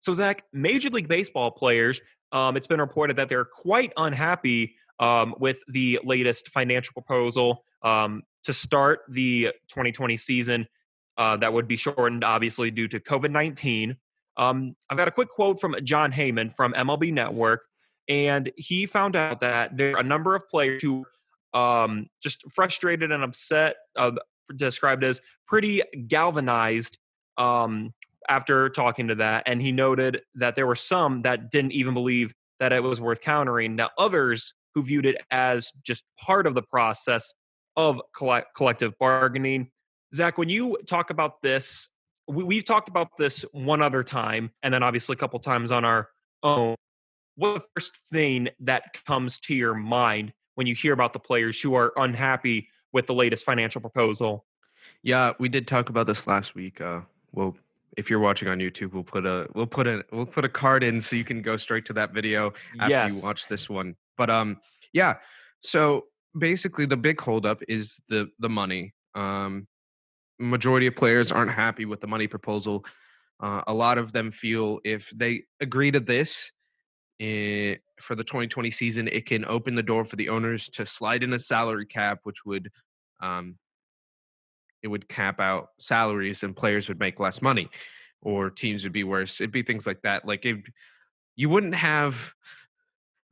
So, Zach, Major League Baseball players, it's been reported that they're quite unhappy with the latest financial proposal to start the 2020 season that would be shortened, obviously, due to COVID-19. I've got a quick quote from John Heyman from MLB Network, and he found out that there are a number of players who just frustrated and upset, described as pretty galvanized um, after talking to that. And he noted that there were some that didn't even believe that it was worth countering. Now, others who viewed it as just part of the process of collective bargaining. Zach, when you talk about this, we've talked about this one other time, and then obviously a couple times on our own. What's the first thing that comes to your mind when you hear about the players who are unhappy with the latest financial proposal? Yeah, we did talk about this last week. Well, if you're watching on YouTube, we'll put a card in so you can go straight to that video after you Yes. watch this one. But yeah. So basically, the big holdup is the money. Majority of players aren't happy with the money proposal. A lot of them feel if they agree to this for the 2020 season, it can open the door for the owners to slide in a salary cap, which would um, it would cap out salaries and players would make less money or teams would be worse. It'd be things like that. You wouldn't have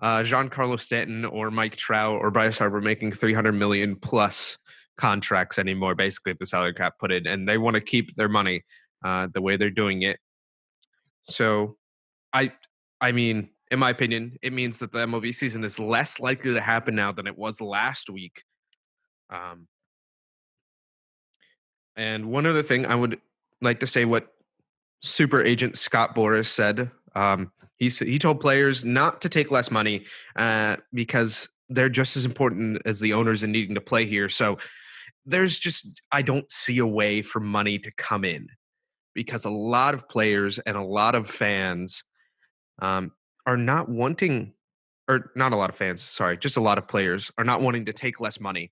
Giancarlo Stanton or Mike Trout or Bryce Harper making 300 million plus contracts anymore, basically, if the salary cap put in, and they want to keep their money the way they're doing it. So I, I mean, in my opinion, it means that the MLB season is less likely to happen now than it was last week. Um, and one other thing I would like to say what super agent Scott Boras said. He told players not to take less money because they're just as important as the owners in needing to play here. So there's just I don't see a way for money to come in because a lot of players and a lot of fans um, are not wanting, or not a lot of fans, sorry, just a lot of players are not wanting to take less money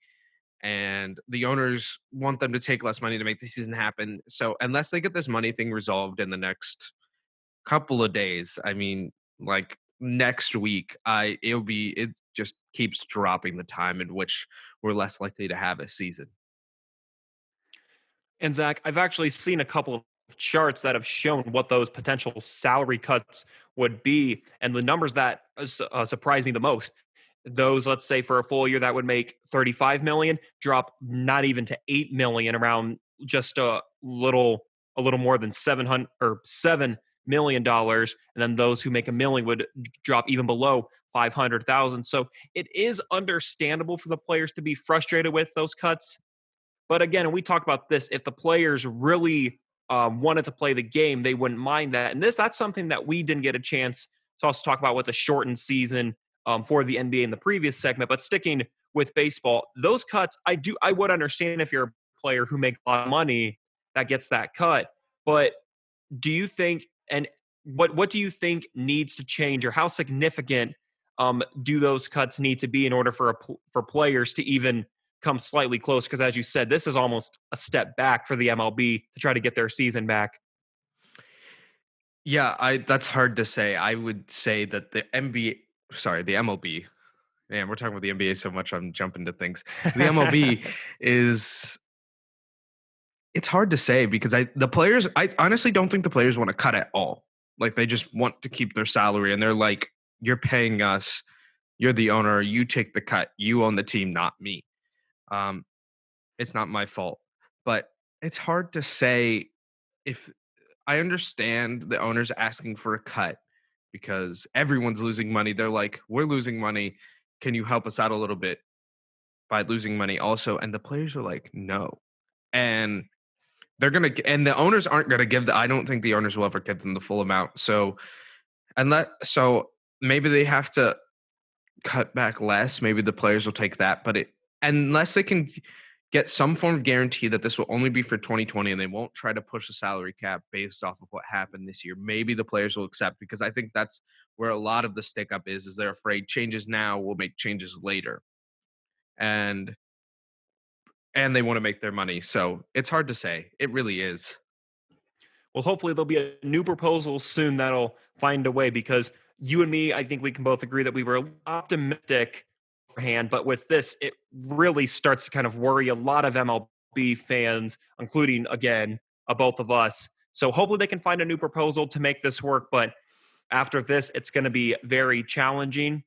and the owners want them to take less money to make the season happen. So unless they get this money thing resolved in the next couple of days, I mean, like next week, it just keeps dropping the time in which we're less likely to have a season. And Zach, I've actually seen a couple of charts that have shown what those potential salary cuts would be, and the numbers that surprise me the most. Those, let's say, for a full year, that would make 35 million, drop not even to 8 million, around just a little more than 700 or $7 million, and then those who make a million would drop even below 500,000. So it is understandable for the players to be frustrated with those cuts, but again, and we talked about this, if the players really wanted to play the game, they wouldn't mind that. And that's something that we didn't get a chance to also talk about with the shortened season for the NBA in the previous segment. But sticking with baseball, those cuts, I would understand if you're a player who makes a lot of money that gets that cut. But do you think, and what do you think needs to change, or how significant do those cuts need to be in order for for players to even come slightly close? Because as you said, this is almost a step back for the MLB to try to get their season back. Yeah, I that's hard to say. I would say that the MLB. Man, we're talking about the NBA so much, I'm jumping to things. The MLB is it's hard to say because I honestly don't think the players want to cut at all. Like they just want to keep their salary and they're like, you're paying us, you're the owner, you take the cut, you own the team, not me. Um, it's not my fault. But it's hard to say if I understand the owners asking for a cut because everyone's losing money. They're like, we're losing money. Can you help us out a little bit by losing money also? And the players are like, no. And and the owners aren't gonna I don't think the owners will ever give them the full amount. So maybe they have to cut back less. Maybe the players will take that, but unless they can get some form of guarantee that this will only be for 2020 and they won't try to push the salary cap based off of what happened this year, maybe the players will accept because I think that's where a lot of the stick up is they're afraid changes now will make changes later. And they want to make their money. So it's hard to say. It really is. Well, hopefully there'll be a new proposal soon that'll find a way, because you and me, I think we can both agree that we were optimistic beforehand, but with this, it really starts to kind of worry a lot of MLB fans, including, again, both of us. So hopefully they can find a new proposal to make this work. But after this, it's going to be very challenging.